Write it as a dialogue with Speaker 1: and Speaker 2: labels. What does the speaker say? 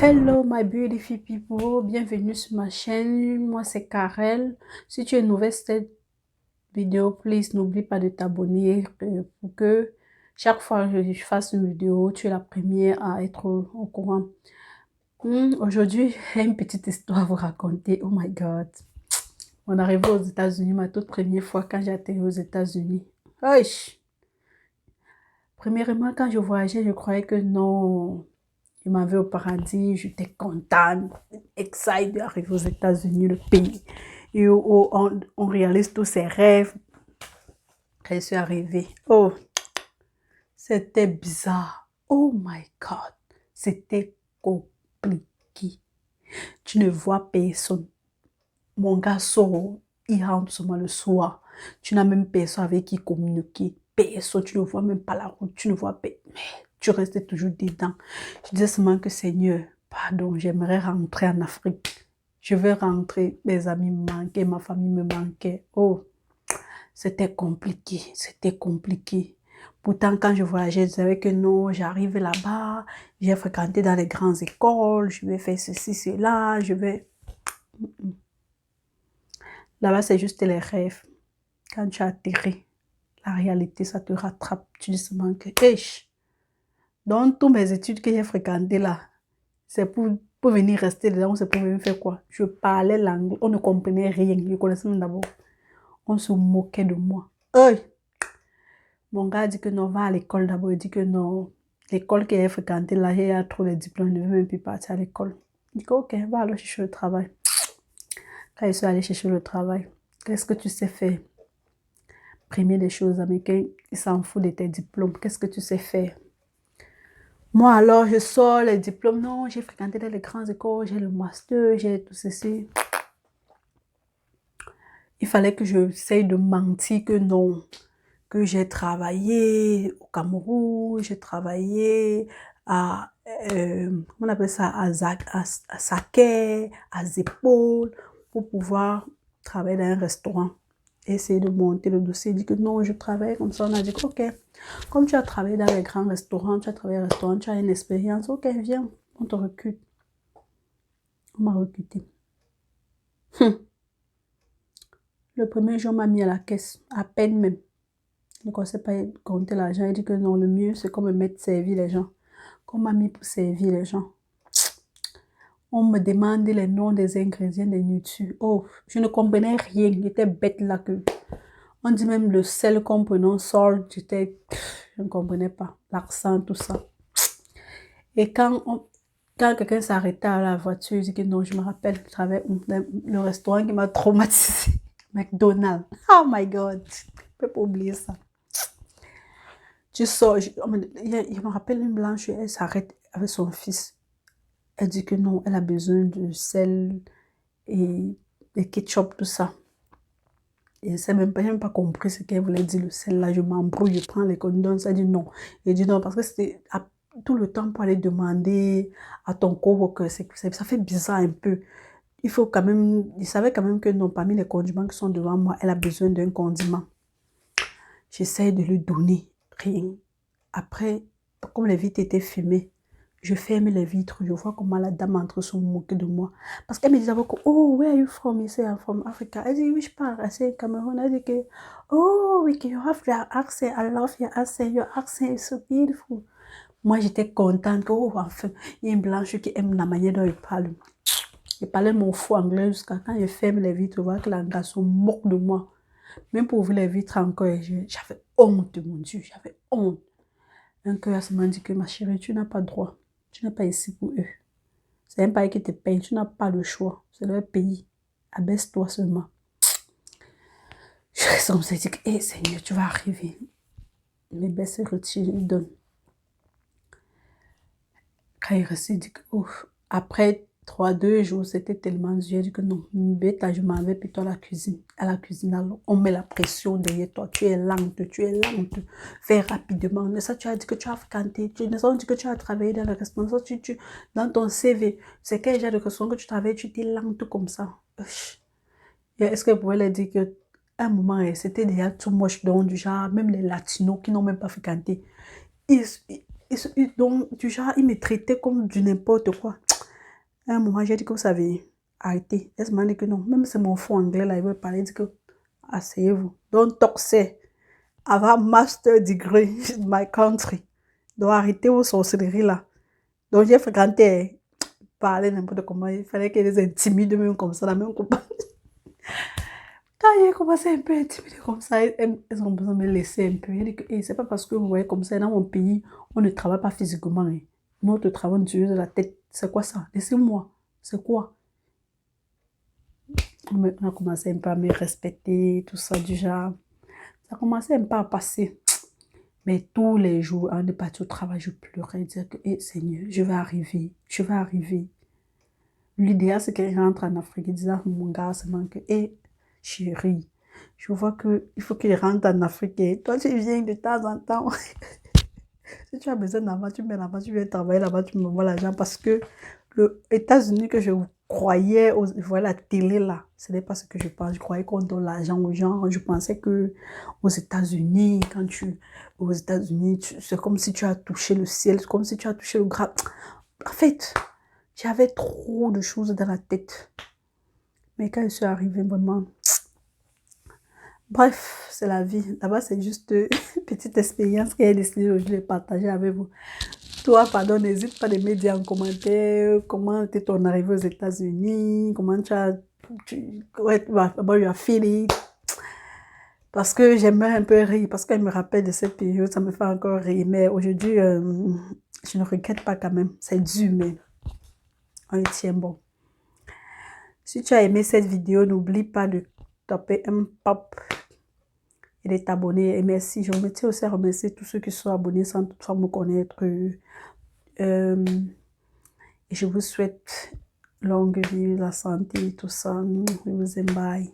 Speaker 1: Hello my beautiful people, bienvenue sur ma chaîne, moi c'est Karel. Si tu es nouvelle sur cette vidéo, please n'oublie pas de t'abonner pour que chaque fois que je fasse une vidéo, tu es la première à être au courant. Aujourd'hui, j'ai une petite histoire à vous raconter, oh my god. On est arrivé aux États-Unis, ma toute première fois quand j'ai atterri aux États-Unis. Wesh. Premièrement, quand je voyageais, je croyais que non. Je m'en vais au paradis, j'étais contente, excited d'arriver aux États-Unis, le pays, et où on réalise tous ses rêves. Quand je suis arrivée, oh, c'était bizarre. Oh my God, c'était compliqué. Tu ne vois personne. Mon gars sort, il rentre seulement le soir. Tu n'as même personne avec qui communiquer. Personne, tu ne vois même pas la route, tu ne vois pas. Tu restes toujours dedans. Je disais seulement que Seigneur, pardon, j'aimerais rentrer en Afrique. Je veux rentrer, mes amis me manquaient, ma famille me manquait. Oh, c'était compliqué, c'était compliqué. Pourtant, quand je voyageais, je savais que non, j'arrive là-bas, j'ai fréquenté dans les grandes écoles, je vais faire ceci, cela, je vais... Là-bas, c'est juste les rêves. Quand tu atterris, la réalité, ça te rattrape. Tu dis seulement que, hey, donc, toutes mes études que j'ai fréquentées là, c'est pour venir rester dedans, c'est pour venir faire quoi? Je parlais l'anglais, on ne comprenait rien. Je connaissais même d'abord. On se moquait de moi. Hey! Mon gars dit que non, va à l'école d'abord. Il dit que non, l'école qu'il a fréquentée là, il a trop de diplômes, il ne veut même plus partir à l'école. Il dit que ok, va alors chercher le travail. Quand je suis allée chercher le travail, qu'est-ce que tu sais faire? Premier des choses, américains, ils s'en foutent de tes diplômes. Qu'est-ce que tu sais faire? Moi, alors, je sors les diplômes. Non, j'ai fréquenté dans les grandes écoles, j'ai le master, j'ai tout ceci. Il fallait que j'essaye de mentir que non, que j'ai travaillé au Cameroun, j'ai travaillé à, on appelle ça, à Saké, à Zépôle, pour pouvoir travailler dans un restaurant. Essayer de monter le dossier, dit que non, je travaille comme ça. On a dit que, ok, comme tu as travaillé dans les grands restaurants, tu as travaillé au restaurant, tu as une expérience, ok, viens, on te recrute. On m'a recruté. Le premier jour, on m'a mis à la caisse, à peine même. Je ne conseille pas de compter l'argent. Il dit que non, le mieux, c'est qu'on me mette servir les gens. Qu'on m'a mis pour servir les gens. On me demande les noms des ingrédients des nourritures. Oh, je ne comprenais rien. J'étais bête là que... On dit même le sel qu'on prononce salt. Je ne comprenais pas. L'accent, tout ça. Et quand quelqu'un s'arrêtait à la voiture, il dit que non, je me rappelle, je travaillais le restaurant qui m'a traumatisé. McDonald's. Oh my God. Je ne peux pas oublier ça. Tu sors, je me rappelle une blanche, elle s'arrête avec son fils. Elle dit que non, elle a besoin de sel et de ketchup, tout ça. Et je n'ai même pas compris ce qu'elle voulait dire, le sel là. Je m'embrouille, je prends les condoms, ça dit non. Elle dit non, parce que c'était tout le temps pour aller demander à ton coworker, ça fait bizarre un peu. Il faut quand même, il savait quand même que non, parmi les condiments qui sont devant moi, elle a besoin d'un condiment. J'essaie de lui donner, rien. Après, comme les vitres étaient fumées, je ferme les vitres. Je vois comment la dame entre se moquer de moi. Parce qu'elle me disait que, oh, where are you from? Il I'm from Africa. Elle dit, oui, je parle. Elle dit, Cameroun. Elle dit que, oh, oui, you have your accent. I love your accent. Your accent is so beautiful. Moi, j'étais contente que, oh, enfin, il y a une blanche qui aime la manière dont il parle. Il parlait mon fou anglais jusqu'à quand je ferme les vitres, je vois que la gars se moque de moi. Même pour ouvrir les vitres encore, j'avais honte, mon Dieu, j'avais honte. Un cœur m'a dit que ma chérie, tu n'as pas droit. Tu n'es pas ici pour eux. C'est un pays qui te paye. Tu n'as pas le choix. C'est leur pays. Abaisse-toi seulement. Je reste comme ça. Je dis que, hé Seigneur, tu vas arriver. Les baisse et retire, il donne. Quand il reste, il dit que, ouf. Après 2 jours, c'était tellement dur. Il dit que non, bête, je m'en vais plutôt à la cuisine. À la cuisine, alors, on met la pression derrière toi. Tu es lente, tu es lente. Fais rapidement. Mais ça, tu as dit que tu as fréquenté. Tu as dit que tu as travaillé dans le restaurant. Dans ton CV, c'est quel genre de restaurant que tu travailles, tu étais lente comme ça. Est-ce que vous pouvez leur dire que à un moment, c'était déjà too much, donc du genre, même les latinos qui n'ont même pas fréquenté, donc, du genre, ils me traitaient comme du n'importe quoi. À un moment, j'ai dit que vous savez, arrêtez. Elle m'a dit que non, même c'est mon fond anglais là, il veut parler, il dit que asseyez-vous. Don't talk, say. Avoir master degree in my country. Donc arrêtez vos sorcelleries là. Donc j'ai fréquenté parler n'importe comment. Il fallait qu'elle les intimide même comme ça, la même compagnie. Quand j'ai commencé un peu à intimider comme ça, elles ont besoin de me laisser un peu. Elle dit que hey, c'est pas parce que vous voyez comme ça, dans mon pays, on ne travaille pas physiquement. Hein. Notre travail, on utilise la tête. C'est quoi ça? Laissez-moi. C'est quoi? On a commencé un peu à me respecter, tout ça du genre. Ça a commencé un peu à passer. Mais tous les jours, avant de partir au travail, je pleurais, dire que, hey, Seigneur, je vais arriver, je vais arriver. L'idéal, c'est qu'elle rentre en Afrique, il disait à mon gars, seulement que, hé, chérie, je vois qu'il faut qu'il rentre en Afrique. Et toi, tu viens de temps en temps. Si tu as besoin d'argent, tu mets là-bas, tu viens travailler là-bas, tu me vois l'argent. Parce que les États-Unis que je croyais, je voyais la télé là, ce n'est pas ce que je pense. Je croyais qu'on donne l'argent aux gens. Je pensais que aux États-Unis, aux États-Unis, c'est comme si tu as touché le ciel, c'est comme si tu as touché le gras. En fait, j'avais trop de choses dans la tête. Mais quand je suis arrivée, vraiment, bref, c'est la vie. Là-bas, c'est juste une petite expérience qu'elle a décidé aujourd'hui de partager avec vous. Toi, pardon, n'hésite pas de me dire en commentaire comment était ton arrivée aux États-Unis, comment ouais, about your feeling. Parce que j'aimerais un peu rire, parce qu'elle me rappelle de cette période, ça me fait encore rire. Mais aujourd'hui, je ne regrette pas quand même. C'est dur, mais on tient bon. Si tu as aimé cette vidéo, n'oublie pas de taper un pop et de t'abonner. Et merci. Je remercie aussi à remercier tous ceux qui sont abonnés sans toutefois me connaître. Et je vous souhaite longue vie, la santé, tout ça. Je vous aime. Bye.